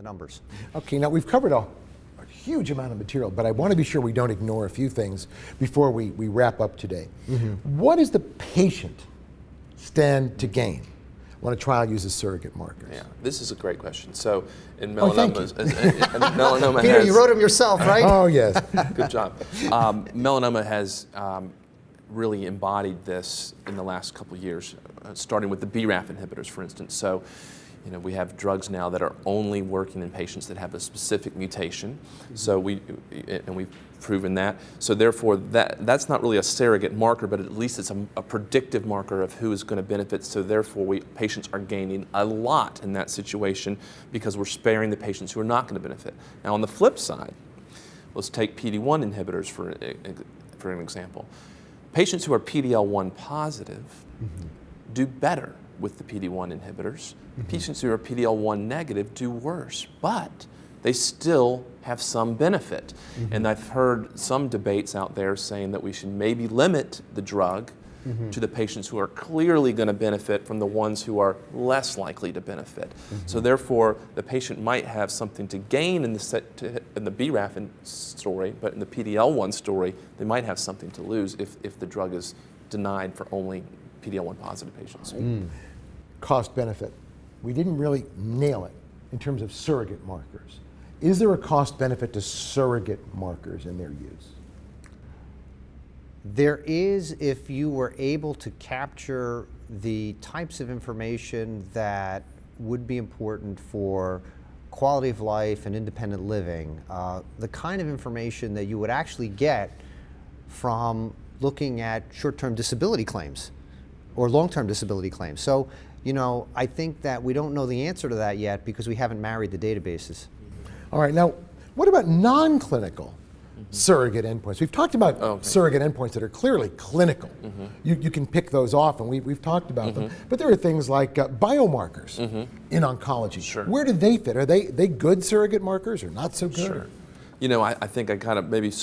numbers. Okay, now we've covered a huge amount of material, but I want to be sure we don't ignore a few things before we wrap up today. What does the patient stand to gain when a trial uses surrogate markers? Yeah, this is a great question. So in thank melanomas, melanoma Peter, has, you wrote them yourself, right? Oh, yes. good job. Melanoma has really embodied this in the last couple of years, starting with the BRAF inhibitors, for instance. So, we have drugs now that are only working in patients that have a specific mutation. So we've proven that. So therefore, that's not really a surrogate marker, but at least it's a predictive marker of who is going to benefit. So therefore, patients are gaining a lot in that situation because we're sparing the patients who are not going to benefit. Now, on the flip side, let's take PD-1 inhibitors for an example. Patients who are PD-L1 positive do better with the PD-1 inhibitors. Patients who are PD-L1 negative do worse, but they still have some benefit. And I've heard some debates out there saying that we should maybe limit the drug to the patients who are clearly going to benefit from the ones who are less likely to benefit. So therefore, the patient might have something to gain in the BRAF story, but in the PD-L1 story, they might have something to lose if the drug is denied for only PD-L1 positive patients. Cost benefit. We didn't really nail it in terms of surrogate markers. Is there a cost benefit to surrogate markers in their use? There is, if you were able to capture the types of information that would be important for quality of life and independent living, the kind of information that you would actually get from looking at short-term disability claims or long-term disability claims. So, I think that we don't know the answer to that yet because we haven't married the databases. All right, now, what about non-clinical surrogate endpoints? We've talked about surrogate endpoints that are clearly clinical. You can pick those off, and we've talked about them. But there are things like biomarkers in oncology. Sure. Where do they fit? Are they good surrogate markers or not so good? Sure. I think I kind of maybe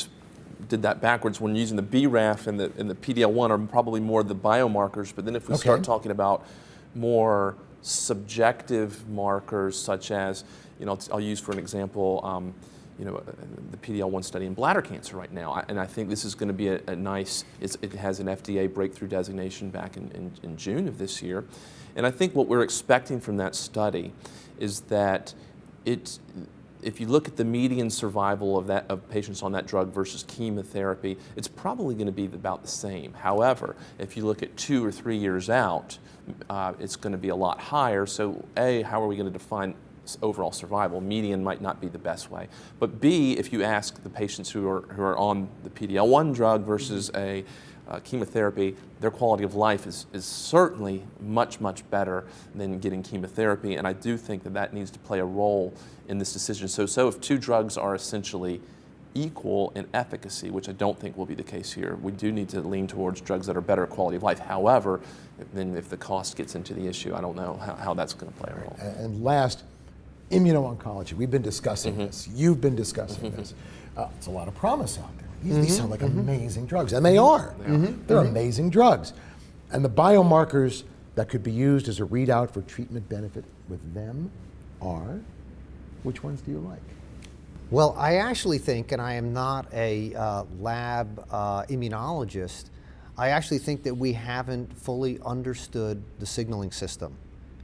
did that backwards when using the BRAF and the PD-L1 are probably more the biomarkers, but then if we start talking about more subjective markers such as, I'll use for an example, the PD-L1 study in bladder cancer right now, and I think this is going to be a nice, it has an FDA breakthrough designation back in June of this year, and I think what we're expecting from that study is that if you look at the median survival of patients on that drug versus chemotherapy, it's probably going to be about the same. However, if you look at 2 or 3 years out, it's going to be a lot higher. So A, how are we going to define overall survival? Median might not be the best way. But B, if you ask the patients who are on the PD-L1 drug versus a chemotherapy, their quality of life is certainly much, much better than getting chemotherapy, and I do think that needs to play a role in this decision. So if two drugs are essentially equal in efficacy, which I don't think will be the case here, we do need to lean towards drugs that are better quality of life. However, then if the cost gets into the issue, I don't know how that's going to play a role. And last, immuno-oncology. We've been discussing this. You've been discussing this. It's a lot of promise out there. These sound like amazing drugs, and they are. They're amazing drugs. And the biomarkers that could be used as a readout for treatment benefit with them are, which ones do you like? Well, I actually think, and I am not a lab immunologist, I actually think that we haven't fully understood the signaling system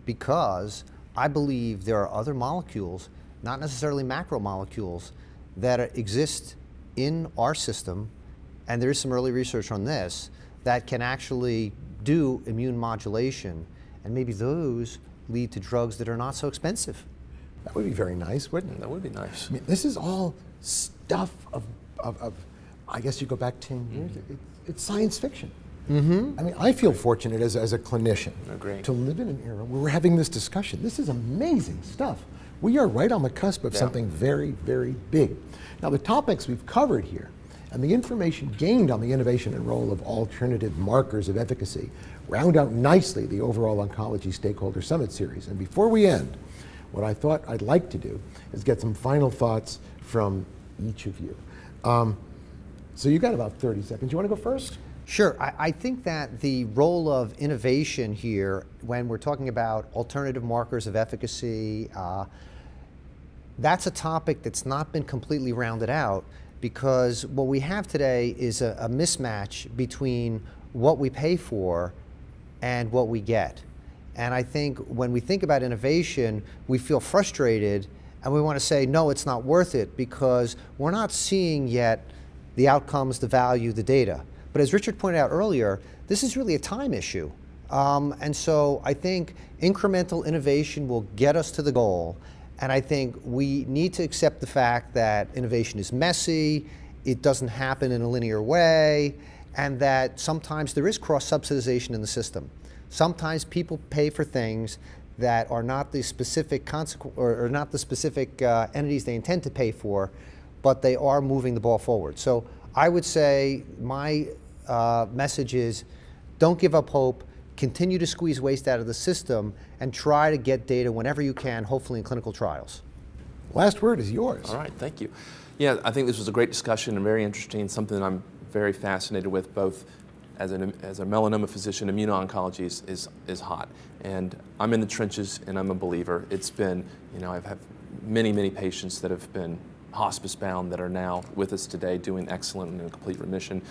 because I believe there are other molecules, not necessarily macromolecules, that exist in our system, and there is some early research on this, that can actually do immune modulation, and maybe those lead to drugs that are not so expensive. That would be very nice, wouldn't it? That would be nice. I mean, this is all stuff of I guess you go back 10 years, it's science fiction. I mean, I feel fortunate as a clinician to live in an era where we're having this discussion. This is amazing stuff. We are right on the cusp of something very, very big. Now, the topics we've covered here and the information gained on the innovation and role of alternative markers of efficacy round out nicely the overall Oncology Stakeholder Summit series. And before we end, what I thought I'd like to do is get some final thoughts from each of you. So you've got about 30 seconds. You want to go first? Sure. I think that the role of innovation here, when we're talking about alternative markers of efficacy, that's a topic that's not been completely rounded out, because what we have today is a mismatch between what we pay for and what we get. And I think when we think about innovation, we feel frustrated and we want to say, no, it's not worth it, because we're not seeing yet the outcomes, the value, the data. But as Richard pointed out earlier, this is really a time issue. And so I think incremental innovation will get us to the goal. And I think we need to accept the fact that innovation is messy, it doesn't happen in a linear way, and that sometimes there is cross-subsidization in the system. Sometimes people pay for things that are not the specific or not the specific entities they intend to pay for, but they are moving the ball forward. So I would say my message is, don't give up hope. Continue to squeeze waste out of the system and try to get data whenever you can, hopefully in clinical trials. Last word is yours. All right, thank you. Yeah, I think this was a great discussion and very interesting, something that I'm very fascinated with, both as a melanoma physician. Immuno-oncology is hot. And I'm in the trenches and I'm a believer. It's been, I've had many patients that have been hospice bound that are now with us today doing excellent and in complete remission.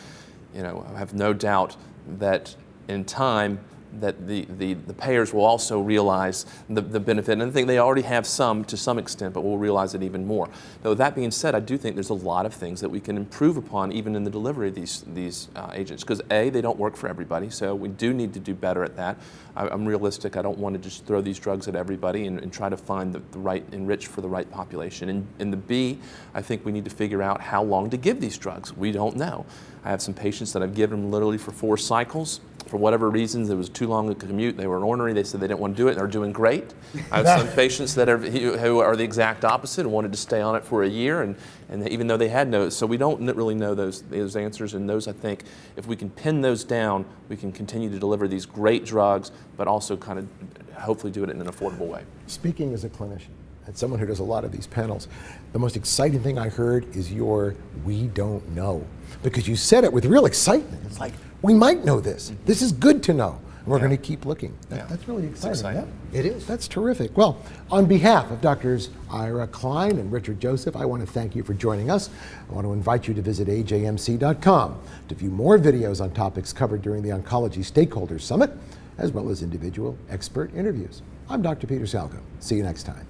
I have no doubt that in time that the payers will also realize the benefit, and I think they already have some to some extent, but we'll realize it even more. Now, with that being said, I do think there's a lot of things that we can improve upon even in the delivery of these agents, because A, they don't work for everybody, so we do need to do better at that. I'm realistic. I don't want to just throw these drugs at everybody and try to find the right, enrich for the right population. And the B, I think we need to figure out how long to give these drugs. We don't know. I have some patients that I've given them literally for 4 cycles. For whatever reasons, it was too long a commute. They were ornery. They said they didn't want to do it, and they're doing great. I have some patients that who are the exact opposite and wanted to stay on it for a year, and even though they had no, so we don't really know those answers. And those, I think, if we can pin those down, we can continue to deliver these great drugs, but also kind of hopefully do it in an affordable way. Speaking as a clinician, and someone who does a lot of these panels, the most exciting thing I heard is your "we don't know," because you said it with real excitement. It's like, we might know this. This is good to know. And we're going to keep looking. That's really exciting. Yeah, it is. That's terrific. Well, on behalf of Drs. Ira Klein and Richard Joseph, I want to thank you for joining us. I want to invite you to visit ajmc.com to view more videos on topics covered during the Oncology Stakeholders Summit, as well as individual expert interviews. I'm Dr. Peter Salgo. See you next time.